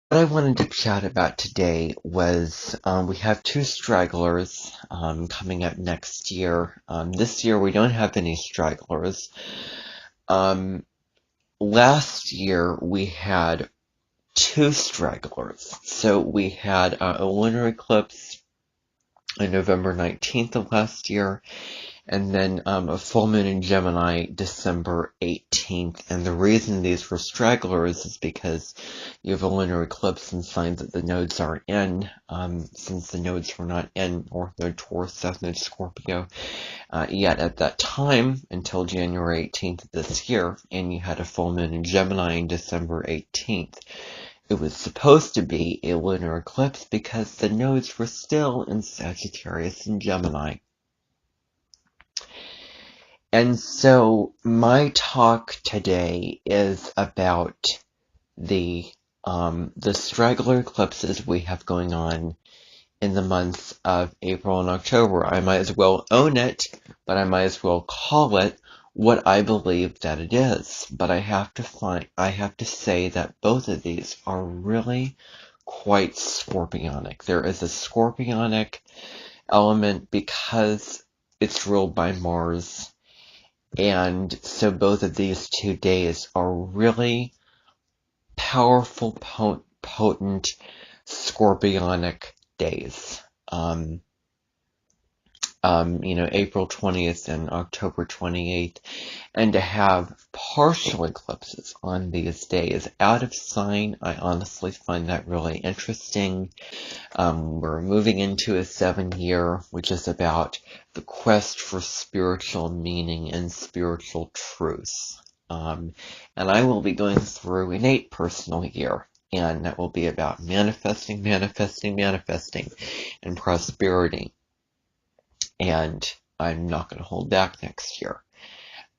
What I wanted to chat about today was we have two stragglers coming up next year. This year we don't have any stragglers. Um, Last year we had two stragglers. So we had a lunar eclipse on November 19th of last year, and then a full moon in Gemini, December 18th. And the reason these were stragglers is because you have a lunar eclipse and signs that the nodes are in, since the nodes were not in North Node Taurus, South Node Scorpio, yet at that time, until January 18th of this year, and you had a full moon in Gemini on December 18th. It was supposed to be a lunar eclipse because the nodes were still in Sagittarius and Gemini. And so my talk today is about the straggler eclipses we have going on in the months of April and October. I might as well own it, but I might as well call it what I believe that it is. But I have to say that both of these are really quite scorpionic. There is a scorpionic element because it's ruled by Mars. And so both of these 2 days are really powerful, potent, scorpionic days. April 20th and October 28th. And to have partial eclipses on these days out of sign, I honestly find that really interesting. We're moving into a 7-year, which is about the quest for spiritual meaning and spiritual truth. And I will be going through an 8 personal year, and that will be about manifesting, manifesting, manifesting, and prosperity. And I'm not going to hold back next year.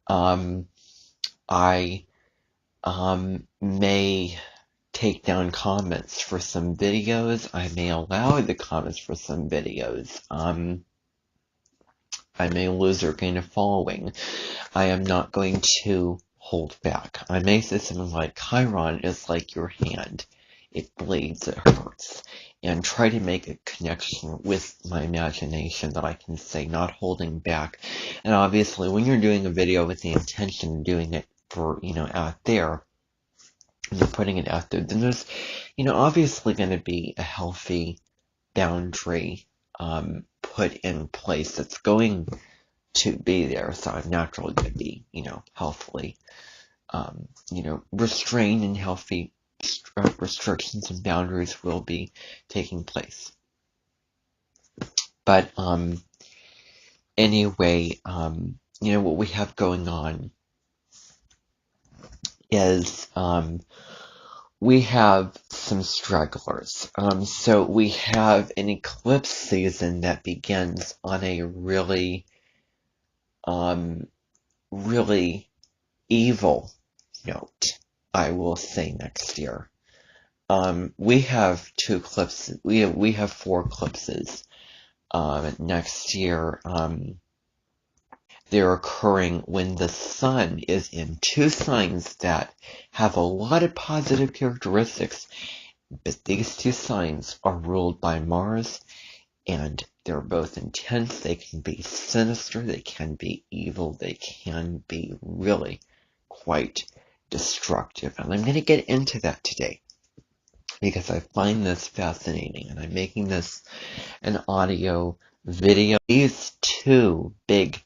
I may take down comments for some videos. I may allow the comments for some videos. I may lose or gain a following. I am not going to hold back. I may say something like, Chiron is like your hand. It bleeds, it hurts. And try to make a connection with my imagination that I can say, not holding back. And obviously, when you're doing a video with the intention of doing it for, out there, and you're putting it out there, then there's, obviously going to be a healthy boundary put in place that's going to be there. So I'm naturally going to be, healthily, restrained, and healthy restrictions and boundaries will be taking place. But anyway, what we have going on is we have some stragglers. So we have an eclipse season that begins on a really, really evil note, I will say, next year. We have 2 eclipses. We have 4 eclipses next year. They're occurring when the sun is in 2 signs that have a lot of positive characteristics, but these 2 signs are ruled by Mars, and they're both intense. They can be sinister, they can be evil, they can be really quite destructive. And I'm going to get into that today because I find this fascinating, and I'm making this an audio video. These 2 big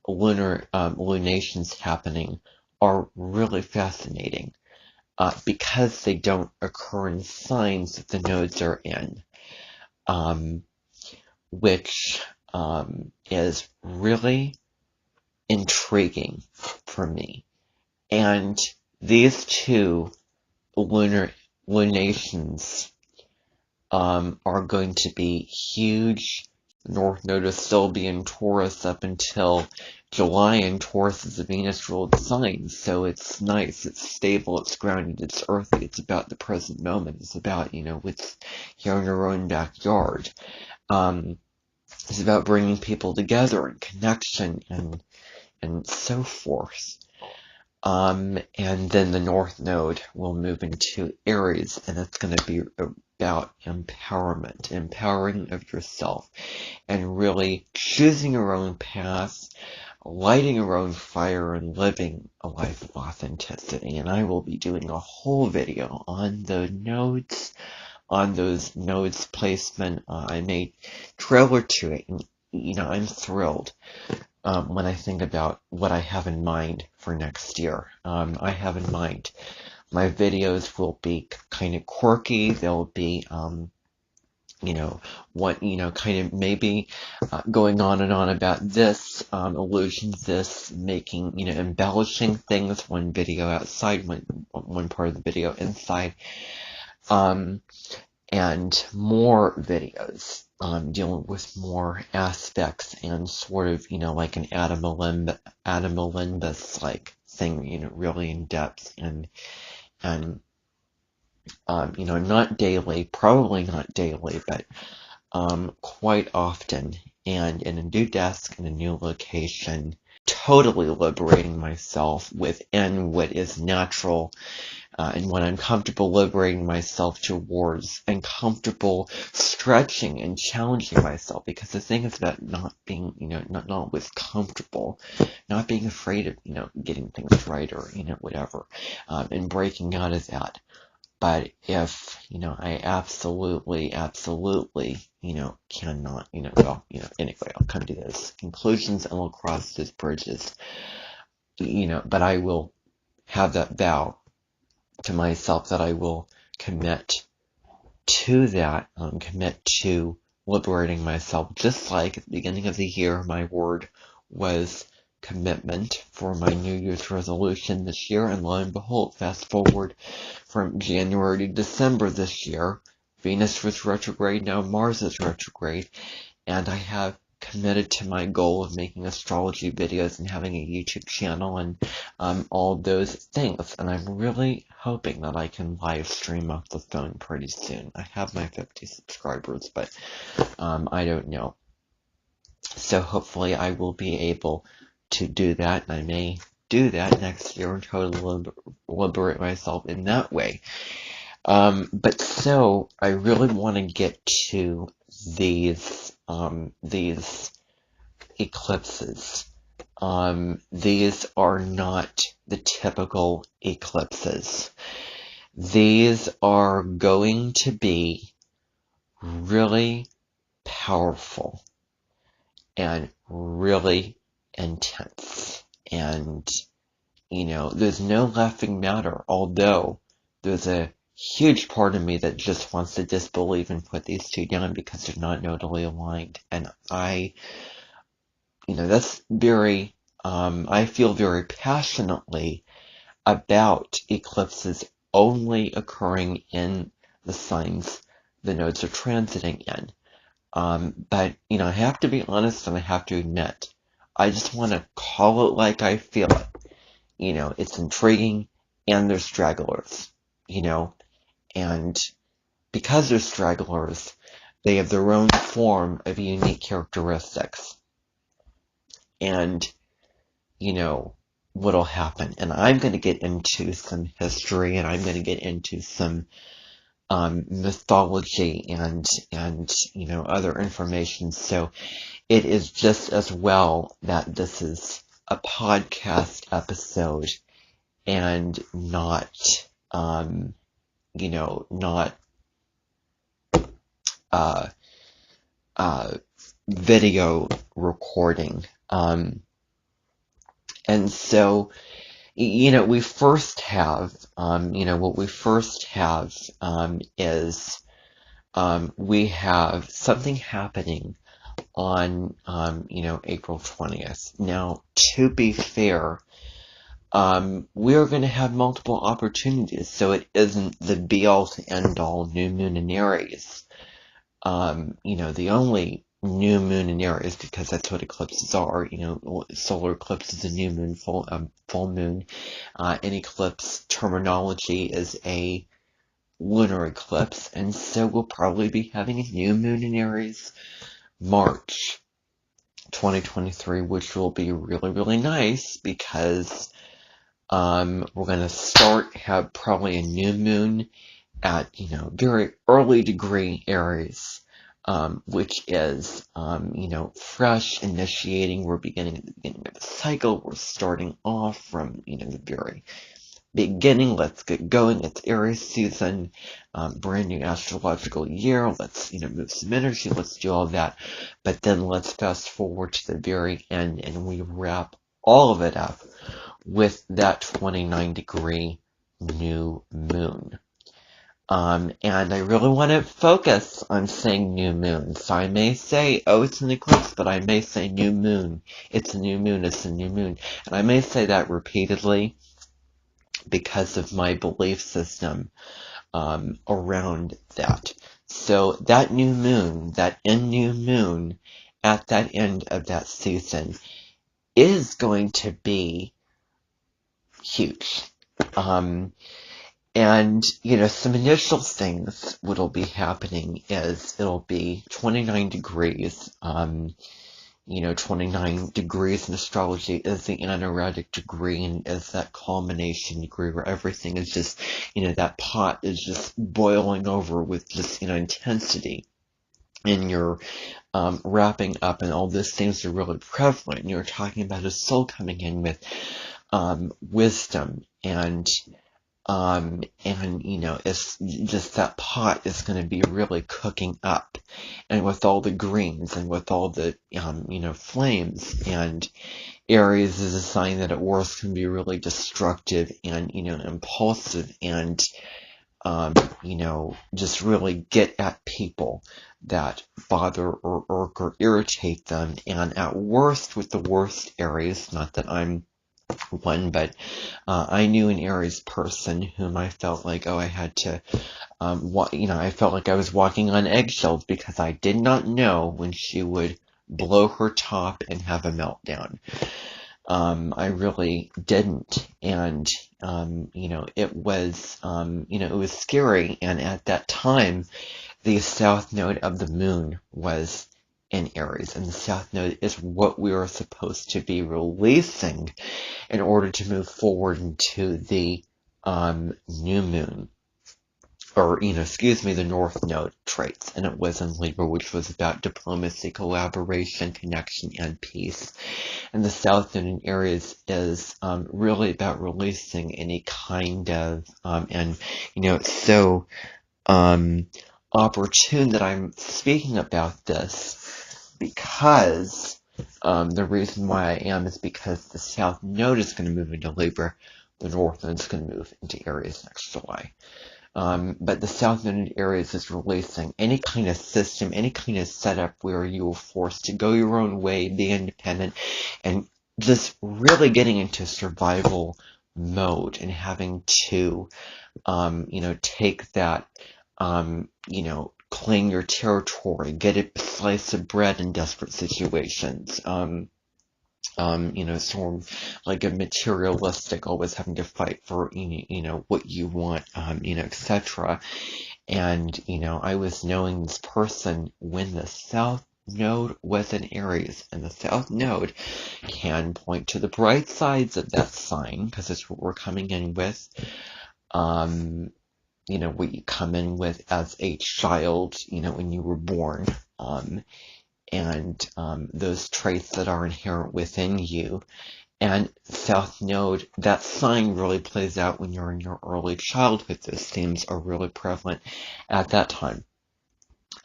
lunations happening are really fascinating because they don't occur in signs that the nodes are in, which is really intriguing for me. And these 2 lunations are going to be huge. North Node will still be in Taurus up until July, and Taurus is a Venus-ruled sign, so it's nice, it's stable, it's grounded, it's earthy, it's about the present moment, it's about, it's here in your own backyard. It's about bringing people together and connection and so forth. And then the North Node will move into Aries, and it's going to be about empowerment, empowering of yourself, and really choosing your own path, lighting your own fire, and living a life of authenticity. And I will be doing a whole video on the nodes, on those nodes placement. I made trailer to it, and I'm thrilled. When I think about what I have in mind for next year. I have in mind my videos will be kind of quirky. They'll be, kind of maybe going on and on about this, illusions, this, making, embellishing things, one video outside, one part of the video inside, and more videos. Dealing with more aspects and sort of, like an Adam Olympus like thing, really in depth and not daily, probably not daily, but quite often, and in a new desk, in a new location, totally liberating myself within what is natural. And when I'm comfortable liberating myself towards and comfortable stretching and challenging myself, because the thing is about not being, not always comfortable, not being afraid of, getting things right or, whatever, and breaking out of that. But if, I absolutely, cannot, anyway, I'll come to those conclusions and we'll cross those bridges, but I will have that vow to myself that I will commit to that, commit to liberating myself, just like at the beginning of the year, my word was commitment for my New Year's resolution this year, and lo and behold, fast forward from January to December this year, Venus was retrograde, now Mars is retrograde, and I have committed to my goal of making astrology videos and having a YouTube channel and all those things. And I'm really hoping that I can live stream off the phone pretty soon. I have my 50 subscribers, but I don't know. So hopefully I will be able to do that, and I may do that next year and totally liberate myself in that way. But so I really want to get to these eclipses. These are not the typical eclipses. These are going to be really powerful and really intense. And, there's no laughing matter, although there's a huge part of me that just wants to disbelieve and put these two down because they're not nodally aligned. And that's very, I feel very passionately about eclipses only occurring in the signs the nodes are transiting in. But, I have to be honest and I have to admit, I just want to call it like I feel it. It's intriguing and there's stragglers, and because they're stragglers, they have their own form of unique characteristics. And, what'll happen. And I'm going to get into some history and I'm going to get into some mythology and other information. So it is just as well that this is a podcast episode and not, not video recording. And so, we first have, what we first have is we have something happening on, April 20th. Now, to be fair, we are going to have multiple opportunities, so it isn't the be-all to end-all new moon in Aries. The only new moon in Aries, because that's what eclipses are, solar eclipse is a new moon, full moon. An eclipse terminology is a lunar eclipse, and so we'll probably be having a new moon in Aries, March 2023, which will be really, really nice because We're going to have probably a new moon at, very early degree Aries, which is, fresh, initiating. We're beginning at the beginning of a cycle. We're starting off from, the very beginning. Let's get going. It's Aries season, brand new astrological year. Let's, move some energy. Let's do all that. But then let's fast forward to the very end and we wrap all of it up with that 29 degree new moon. And I really want to focus on saying new moon. So I may say, oh, it's an eclipse, but I may say new moon. It's a new moon, it's a new moon. And I may say that repeatedly because of my belief system around that. So that new moon, that new moon at that end of that season is going to be huge. And, some initial things what'll be happening is it'll be 29 degrees. 29 degrees in astrology is the anaretic degree and is that culmination degree where everything is just, that pot is just boiling over with just, intensity. And you're wrapping up and all these things are really prevalent. And you're talking about a soul coming in with wisdom and it's just that pot is going to be really cooking up, and with all the greens and with all the, flames, and Aries is a sign that at worst can be really destructive and, impulsive and, just really get at people that bother or irk or irritate them, and at worst with the worst Aries, not that I'm one, but I knew an Aries person whom I felt like, I had to, I felt like I was walking on eggshells because I did not know when she would blow her top and have a meltdown. I really didn't, and, it was, it was scary, and at that time, the south node of the moon was in Aries, and the south node is what we are supposed to be releasing in order to move forward into the new moon, or, the north node traits, and it was in Libra, which was about diplomacy, collaboration, connection, and peace. And the south node in Aries is really about releasing any kind of, so opportune that I'm speaking about this because the reason why I am is because the south node is going to move into Libra, the north node is going to move into Aries next July. But the south node in Aries is releasing any kind of system, any kind of setup where you are forced to go your own way, be independent, and just really getting into survival mode and having to, take that, claim your territory, get a slice of bread in desperate situations. Sort of like a materialistic, always having to fight for, what you want, etc. And, I was knowing this person when the south node was in Aries, and the south node can point to the bright sides of that sign, because it's what we're coming in with. What you come in with as a child, when you were born, and those traits that are inherent within you. And south node, that sign really plays out when you're in your early childhood. Those themes are really prevalent at that time.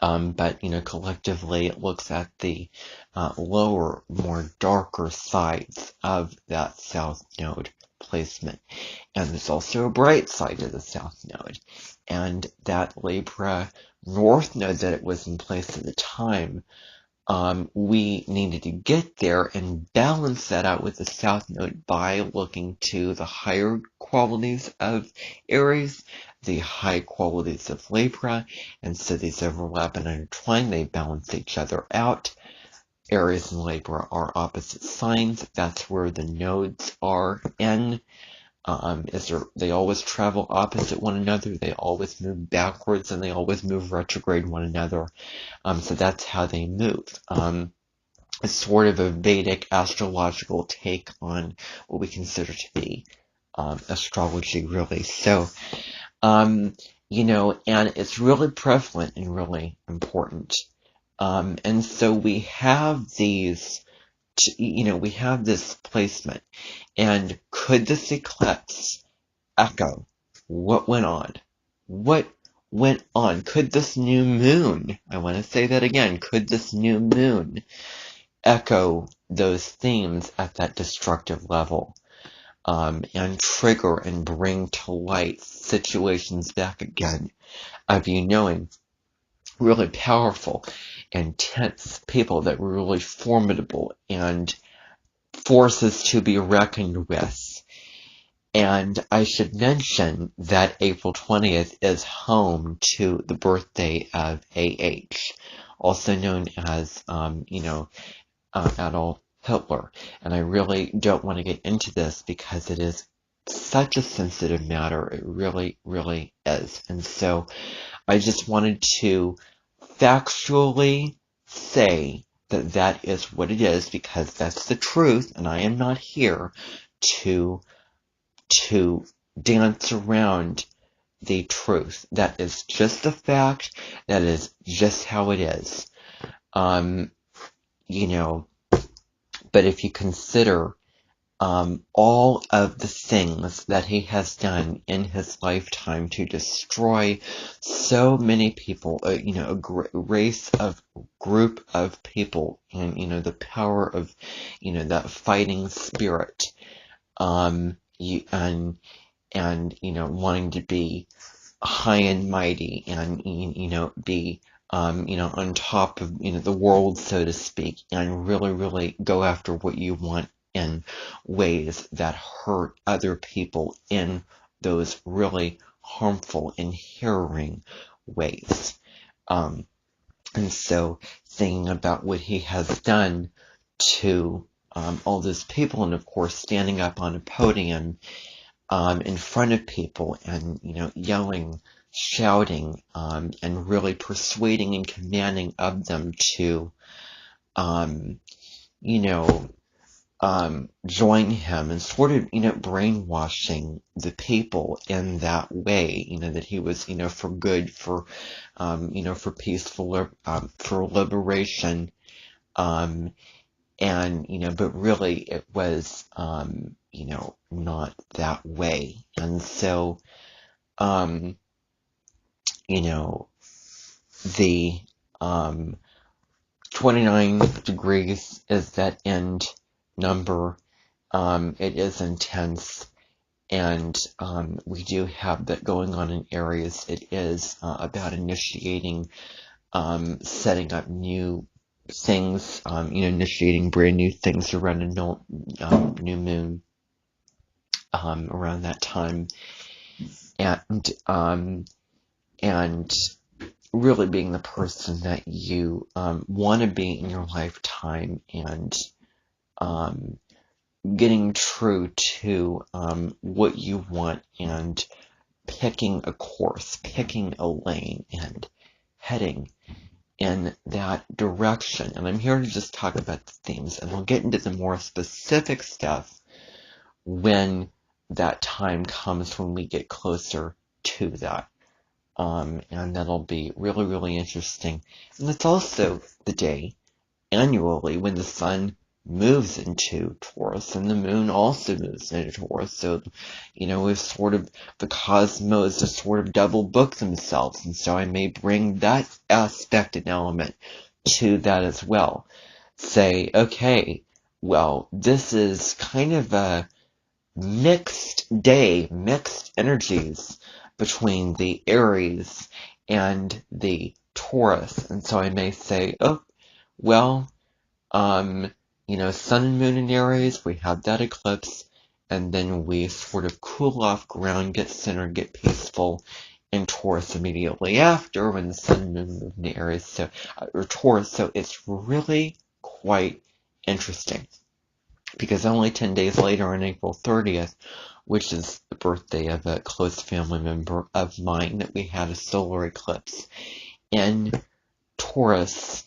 But, collectively it looks at the lower, more darker sides of that south node placement. And there's also a bright side of the south node. And that Libra north node that it was in place at the time, we needed to get there and balance that out with the south node by looking to the higher qualities of Aries, the high qualities of Libra, and so these overlap and intertwine, they balance each other out. Aries and Libra are opposite signs. That's where the nodes are in. They always travel opposite one another, they always move backwards, and they always move retrograde one another. So that's how they move. It's sort of a Vedic astrological take on what we consider to be astrology, really. So, you know, and it's really prevalent and really important. And so we have these, you know, we have this placement. And could this eclipse echo what went on? What went on? Could this new moon, I want to say that again, could this new moon echo those themes at that destructive level? And trigger and bring to light situations back again of you knowing really powerful, intense people that were really formidable and forces to be reckoned with. And I should mention that April 20th is home to the birthday of AH, also known as, you know, Adolf Hitler. And I really don't want to get into this because it is such a sensitive matter. It really, really is. And so I just wanted to factually say that that is what it is because that's the truth, and I am not here to dance around the truth. That is just a fact. That is just how it is. You know, but if you consider all of the things that he has done in his lifetime to destroy so many people, you know, a group of people, and, you know, the power of, you know, that fighting spirit, and, you know, wanting to be high and mighty and, you know, be, you know, on top of, you know, the world, so to speak, and really, really go after what you want in ways that hurt other people in those really harmful and harrowing ways. And so thinking about what he has done to all those people, and of course standing up on a podium in front of people and, you know, yelling, shouting, and really persuading and commanding of them to, you know, join him, and sort of, you know, brainwashing the people in that way, you know, that he was, you know, for good, for, you know, for peaceful, for liberation, and, you know, but really it was, you know, not that way. And so, you know, the, 29 degrees is that end number. It is intense, and we do have that going on in Aries. It is about initiating, setting up new things, you know, initiating brand new things around a new moon around that time, and really being the person that you want to be in your lifetime, and getting true to what you want, and picking a course, picking a lane, and heading in that direction. And I'm here to just talk about the themes, and we'll get into the more specific stuff when that time comes, when we get closer to that. And that'll be really, really interesting. And it's also the day annually when the sun moves into Taurus, and the moon also moves into Taurus. So, you know, it's sort of the cosmos to sort of double book themselves. And so I may bring that aspect and element to that as well. Say, okay, well, this is kind of a mixed day, mixed energies between the Aries and the Taurus. And so I may say, oh, well, you know, sun and moon in Aries, we have that eclipse, and then we sort of cool off ground, get centered, get peaceful in Taurus immediately after, when the sun and moon move into Aries, so, or Taurus. So it's really quite interesting, because only 10 days later, on April 30th, which is the birthday of a close family member of mine, that we had a solar eclipse in Taurus,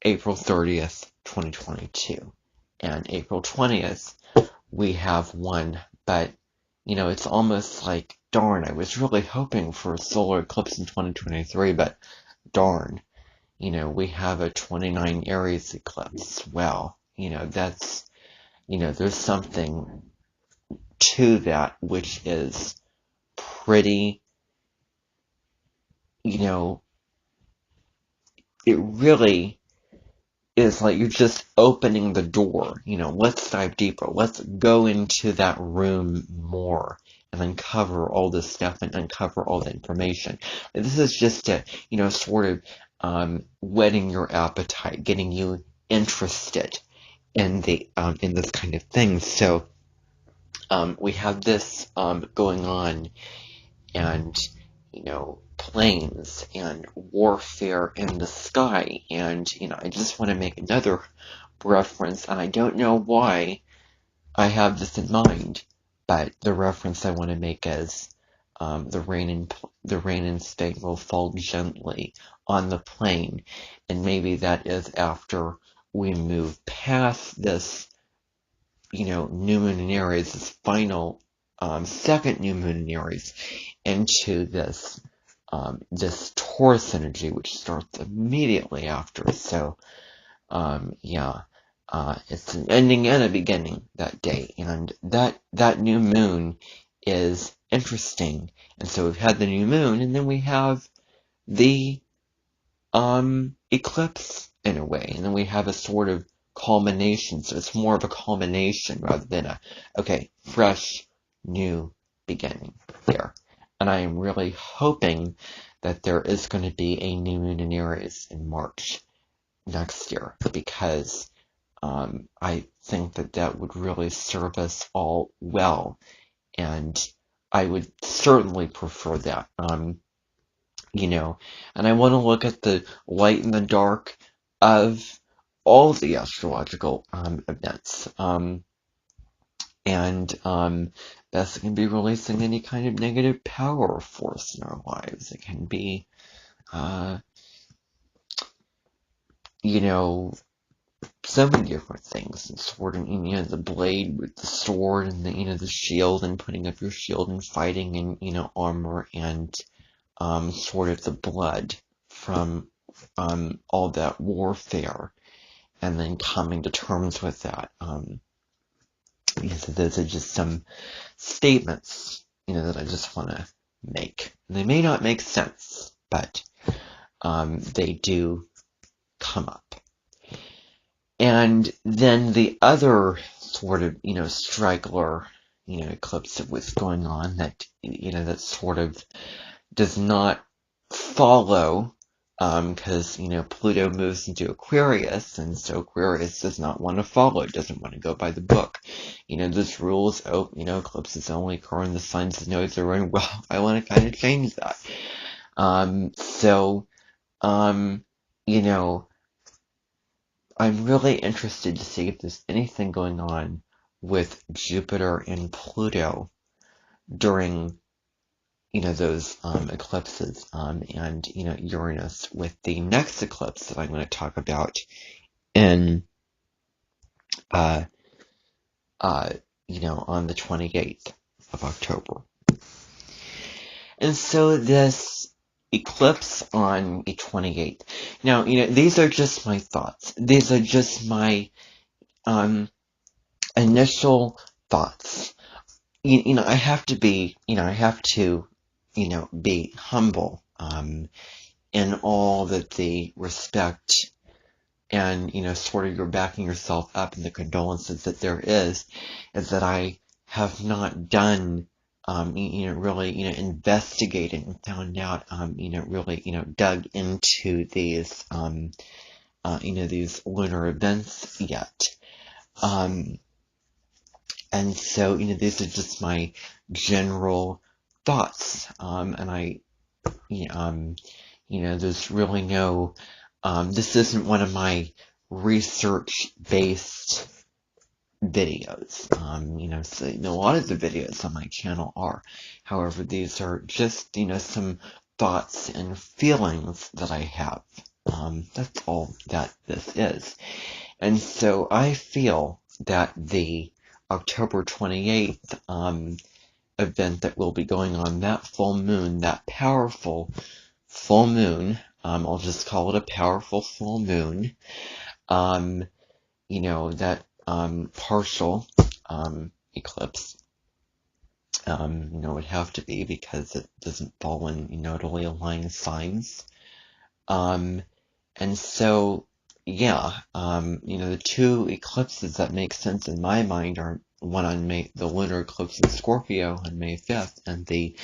April 30th, 2022. And April 20th, we have one, but it's almost like, darn, I was really hoping for a solar eclipse in 2023, but darn, we have a 29 Aries eclipse. Well, there's something to that, which is pretty, it really is like you're just opening the door. Let's dive deeper. Let's go into that room more and uncover all this stuff and uncover all the information. This is just a, sort of whetting your appetite, getting you interested in in this kind of thing. So we have this going on, and planes and warfare in the sky, and I just want to make another reference, and I don't know why I have this in mind, but the reference I want to make is the rain in Spain will fall gently on the plain, and maybe that is after we move past this new moon in Aries, this final second new moon in Aries, into this Taurus energy, which starts immediately after. So it's an ending and a beginning that day, and that new moon is interesting. And so we've had the new moon, and then we have the eclipse in a way, and then we have a sort of culmination. So it's more of a culmination rather than fresh new beginning here. And I am really hoping that there is going to be a new moon in Aries in March next year, because I think that would really serve us all well, and I would certainly prefer that. And I want to look at the light and the dark of all the astrological events. That's going to be releasing any kind of negative power or force in our lives. It can be, so many different things. And sort of, the blade with the sword, and the shield, and putting up your shield and fighting, and armor, and sort of the blood from all that warfare, and then coming to terms with that. Because those are just some statements, that I just want to make. And they may not make sense, but they do come up. And then the other sort of, straggler, eclipse that was going on that, that sort of does not follow, because, Pluto moves into Aquarius, and so Aquarius does not want to follow, it doesn't want to go by the book. This rules, eclipses only occur in the signs and nodes are in. Well, I want to kind of change that. I'm really interested to see if there's anything going on with Jupiter and Pluto during those eclipses, and Uranus with the next eclipse that I'm going to talk about in on the 28th of October. And so this eclipse on the 28th. Now, these are just my thoughts. These are just my initial thoughts. I have to be, be humble in all that the respect and, sort of you're backing yourself up in the condolences that there is that I have not done, really, investigated and found out, really, dug into these, these lunar events yet. And so, these are just my general thoughts, and I, there's really no, this isn't one of my research-based videos, so, a lot of the videos on my channel are. However, these are just, some thoughts and feelings that I have. That's all that this is. And so I feel that the October 28th event that will be going on that full moon, that powerful full moon. I'll just call it a powerful full moon. That partial eclipse. Would have to be because it doesn't fall in totally aligned signs. And so, yeah, the two eclipses that make sense in my mind are one on the lunar eclipse in Scorpio on May 5th, and the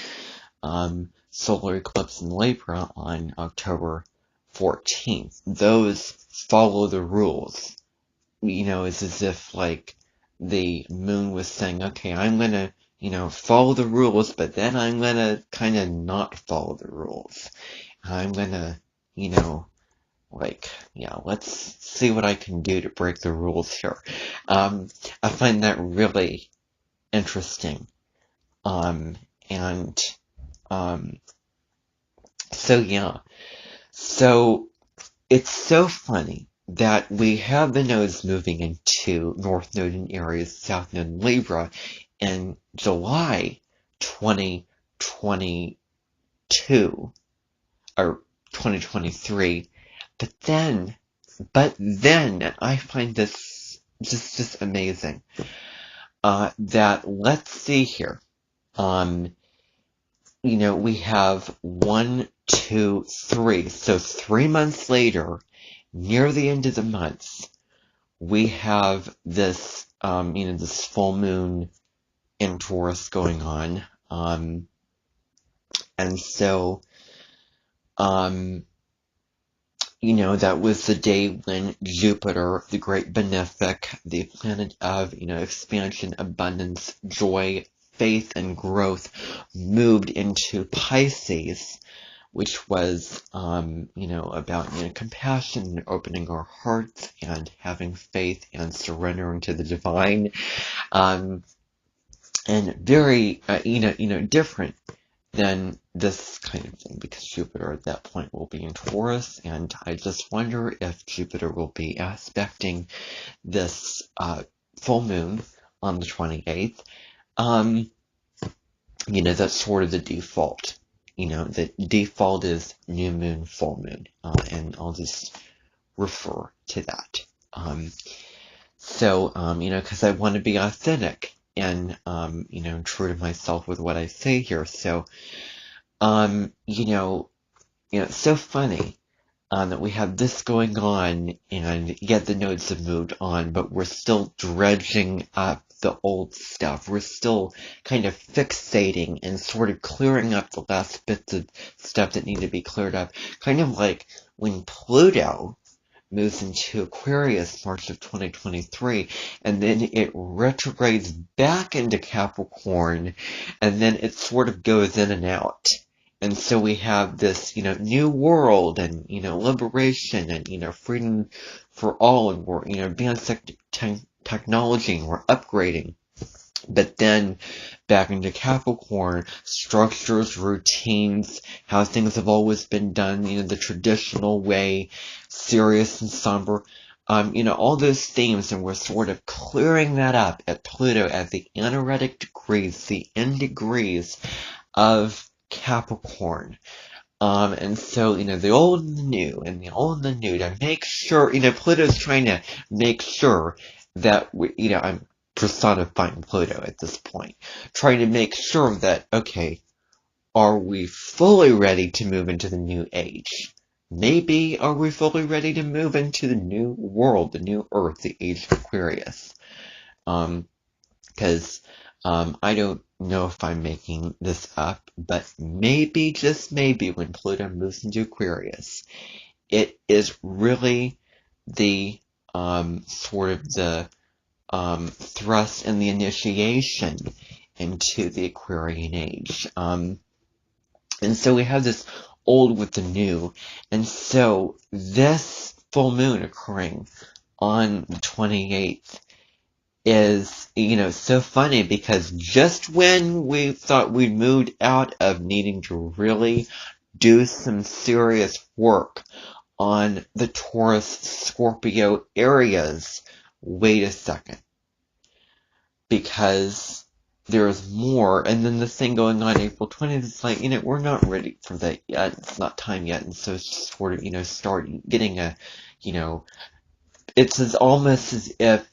solar eclipse in Libra on October 14th. Those follow the rules. It's as if, like, the moon was saying, okay, I'm gonna, follow the rules, but then I'm gonna kind of not follow the rules. I'm gonna, let's see what I can do to break the rules here. I find that really interesting. And so yeah. So it's so funny that we have the nodes moving into North Node in Aries, South Node in Libra in July 2022 or 2023. But then I find this just amazing. That let's see here. We have 1, 2, 3. So 3 months later, near the end of the month, we have this, this full moon in Taurus going on. And so, that was the day when Jupiter, the great benefic, the planet of, expansion, abundance, joy, faith, and growth, moved into Pisces, which was, about, compassion and opening our hearts and having faith and surrendering to the divine, and very, different than this kind of thing, because Jupiter at that point will be in Taurus, and I just wonder if Jupiter will be aspecting this full moon on the 28th. That's sort of the default. The default is new moon, full moon, and I'll just refer to that. Because I want to be authentic and, true to myself with what I say here. So, it's so funny that we have this going on, and yet the nodes have moved on, but we're still dredging up the old stuff. We're still kind of fixating and sort of clearing up the last bits of stuff that need to be cleared up. Kind of like when Pluto moves into Aquarius March of 2023, and then it retrogrades back into Capricorn, and then it sort of goes in and out. And so we have this, new world and, liberation and, freedom for all, and we're, advanced technology, and we're upgrading. But then back into Capricorn, structures, routines, how things have always been done, the traditional way, serious and somber, all those themes, and we're sort of clearing that up at Pluto at the anaretic degrees, the end degrees of Capricorn. And so, the old and the new, and the old and the new, to make sure, Pluto's trying to make sure that I'm personifying Pluto at this point, trying to make sure that, okay, are we fully ready to move into the new age? Maybe are we fully ready to move into the new world, the new earth, the age of Aquarius? Because I don't know if I'm making this up, but maybe, just maybe, when Pluto moves into Aquarius, it is really the sort of the thrust and the initiation into the Aquarian age. And so we have this old with the new. And so this full moon occurring on the 28th is, so funny, because just when we thought we moved out of needing to really do some serious work on the Taurus Scorpio areas, wait a second. Because there's more, and then the thing going on April 20th, it's like, we're not ready for that yet, it's not time yet, and so it's just sort of, starting, getting a, it's almost as if,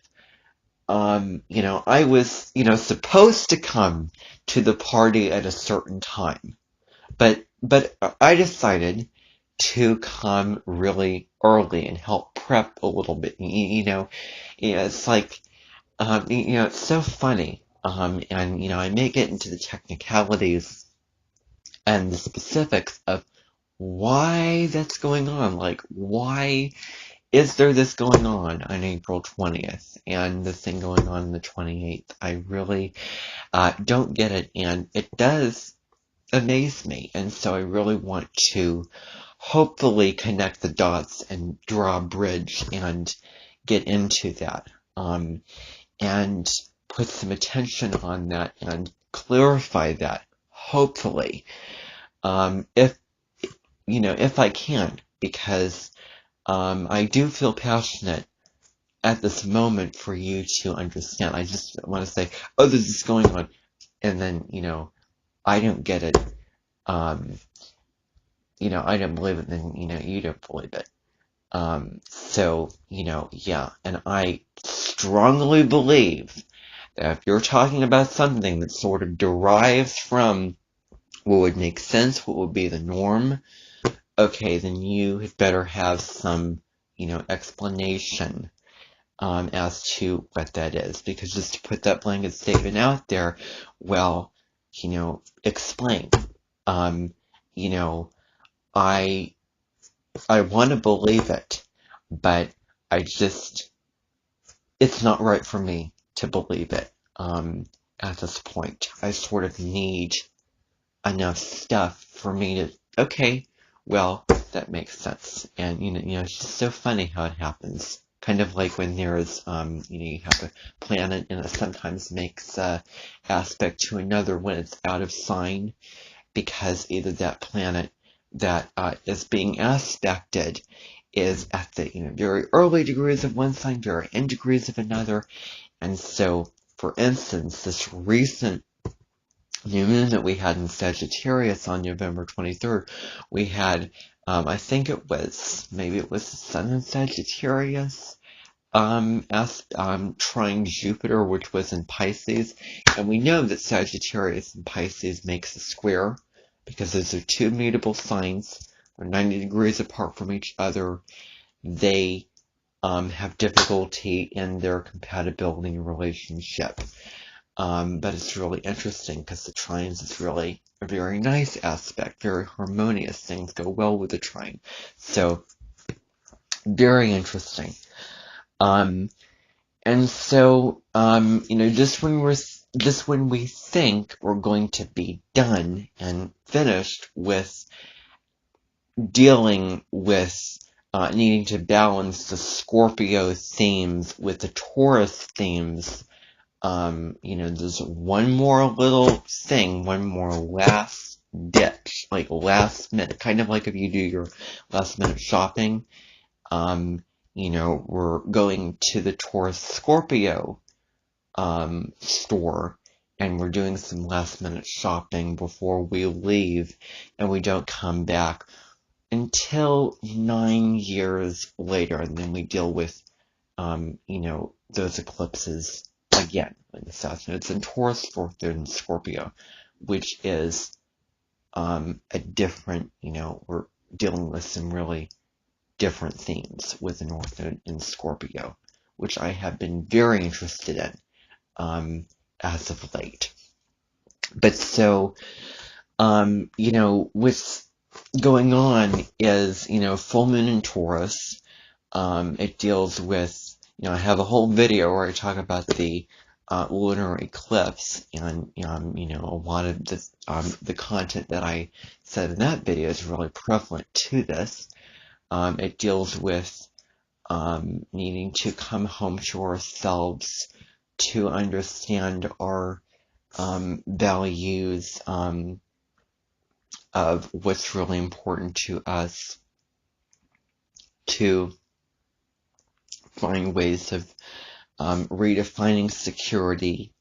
I was, supposed to come to the party at a certain time, but I decided to come really early and help prep a little bit, it's like, it's so funny. And, I may get into the technicalities and the specifics of why that's going on. Like, why is there this going on April 20th and the thing going on the 28th? I really don't get it, and it does amaze me. And so I really want to hopefully connect the dots and draw a bridge and get into that. And put some attention on that and clarify that, hopefully, if I can, because I do feel passionate at this moment for you to understand. I just want to say, oh, this is going on, and then, I don't get it, I don't believe it, then, you don't believe it. So, yeah, and I strongly believe if you're talking about something that sort of derives from what would make sense, what would be the norm, okay, then you had better have some, explanation as to what that is. Because just to put that blanket statement out there, well, explain. You know, I want to believe it, but it's not right for me to believe it at this point. I sort of need enough stuff for me to, okay, well, that makes sense. And, it's just so funny how it happens. Kind of like when there's, you have a planet and it sometimes makes aspect to another when it's out of sign, because either that planet that is being aspected is at the very early degrees of one sign, very end degrees of another. And so, for instance, this recent new moon that we had in Sagittarius on November 23rd, we had, I think maybe it was the Sun in Sagittarius, trying Jupiter, which was in Pisces. And we know that Sagittarius and Pisces makes a square, because those are two mutable signs. They're 90 degrees apart from each other. They have difficulty in their compatibility relationship. But it's really interesting because the trines is really a very nice aspect, very harmonious. Things go well with the trine. So, very interesting. And so, just when we think we're going to be done and finished with dealing with needing to balance the Scorpio themes with the Taurus themes, there's one more little thing, one more last ditch, like last minute, kind of like if you do your last minute shopping. We're going to the Taurus Scorpio store, and we're doing some last minute shopping before we leave, and we don't come back until 9 years later, and then we deal with, those eclipses again, like the South Node's in Taurus, Fourth Node in Scorpio, which is a different, we're dealing with some really different themes with the North Node in Scorpio, which I have been very interested in as of late. But so, what's going on is, full moon in Taurus. It deals with, I have a whole video where I talk about the lunar eclipse, and a lot of this, the content that I said in that video is really prevalent to this. It deals with needing to come home to ourselves, to understand our values of what's really important to us, to find ways of redefining security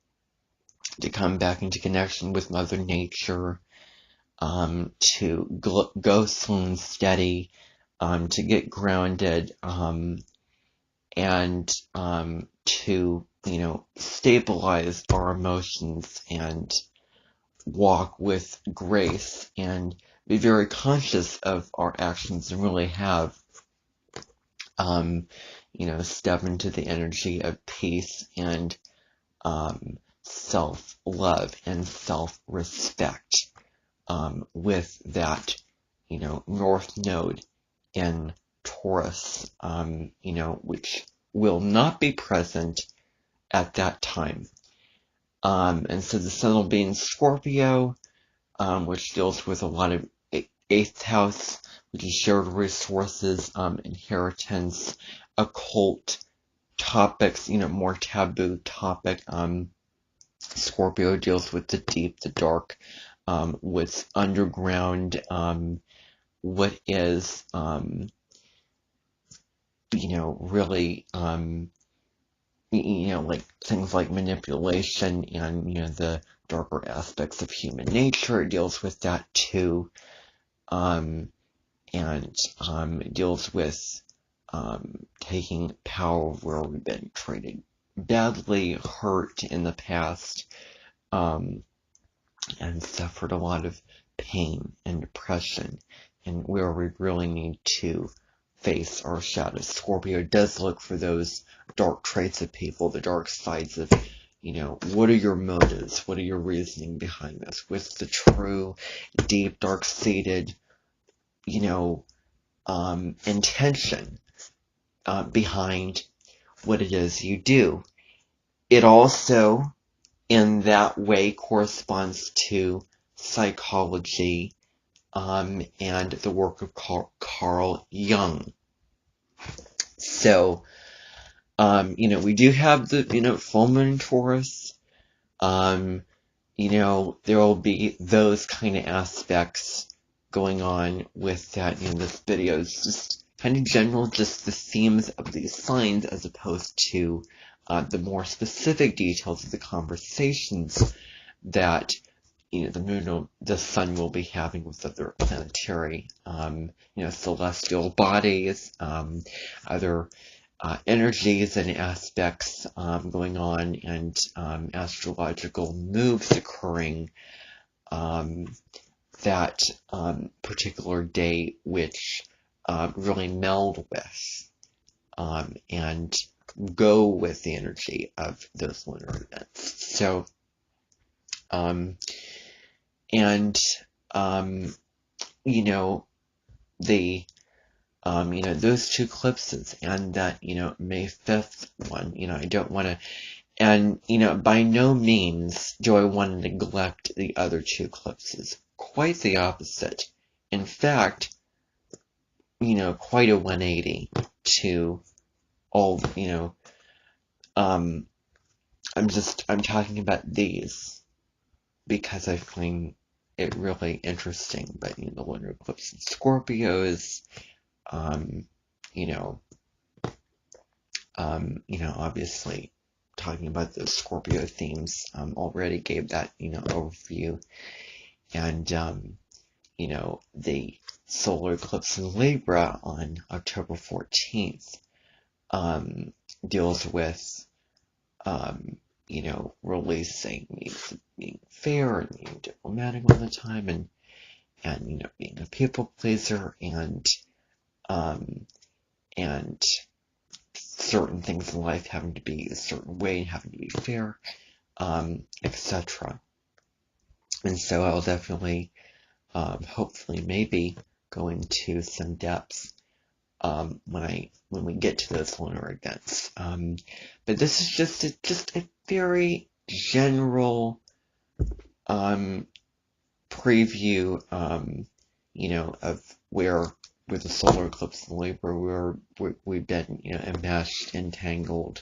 to come back into connection with Mother Nature, to go slow and steady, to get grounded, and to, stabilize our emotions and walk with grace and be very conscious of our actions and really have, step into the energy of peace and self-love and self-respect, with that, North Node in Taurus, which will not be present at that time. And so the Sun will be in Scorpio, which deals with a lot of 8th house, which is shared resources, inheritance, occult topics, more taboo topic. Scorpio deals with the deep, the dark, what's underground, what is, really, like things like manipulation and, the darker aspects of human nature. It deals with that too. And it deals with taking power where we've been treated badly, hurt in the past, and suffered a lot of pain and depression, and where we really need to face our shadows. Scorpio does look for those dark traits of people, the dark sides of, what are your motives? What are your reasoning behind this? What's the true, deep, dark-seated, intention behind what it is you do? It also, in that way, corresponds to psychology, and the work of Carl Jung. So, we do have the, full moon in Taurus. There will be those kind of aspects going on with that. This video is just kind of general, just the themes of these signs, as opposed to the more specific details of the conversations that the sun will be having with other planetary, celestial bodies, other energies and aspects going on, and astrological moves occurring that particular day, which really meld with and go with the energy of those lunar events. So, those two eclipses, and that, May 5th one, I don't want to, and, by no means do I want to neglect the other two eclipses. Quite the opposite. In fact, quite a 180 to all, I'm talking about these because I find it really interesting. But, the lunar eclipse in Scorpio is, obviously talking about the Scorpio themes, already gave that, overview. And, the solar eclipse in Libra on October 14th, deals with, releasing, being fair and being diplomatic all the time, and being a people pleaser, and certain things in life having to be a certain way and having to be fair, etc. And so I'll definitely, hopefully, maybe go into some depth when we get to those lunar events. But this is just a very general preview, of where with the solar eclipse in Libra, where we've been, enmeshed, entangled,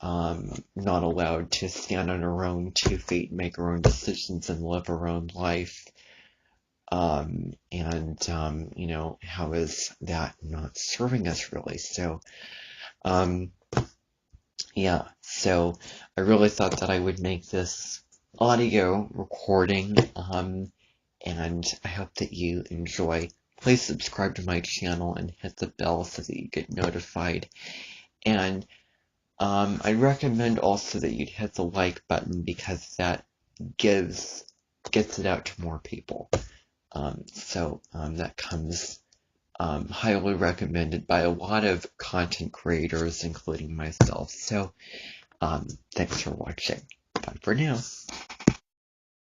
not allowed to stand on our own 2 feet, make our own decisions, and live our own life. How is that not serving us, really? So, so I really thought that I would make this audio recording, and I hope that you enjoy. Please subscribe to my channel and hit the bell so that you get notified. And I recommend also that you'd hit the like button because that gets it out to more people. That comes highly recommended by a lot of content creators, including myself. So thanks for watching. Bye for now.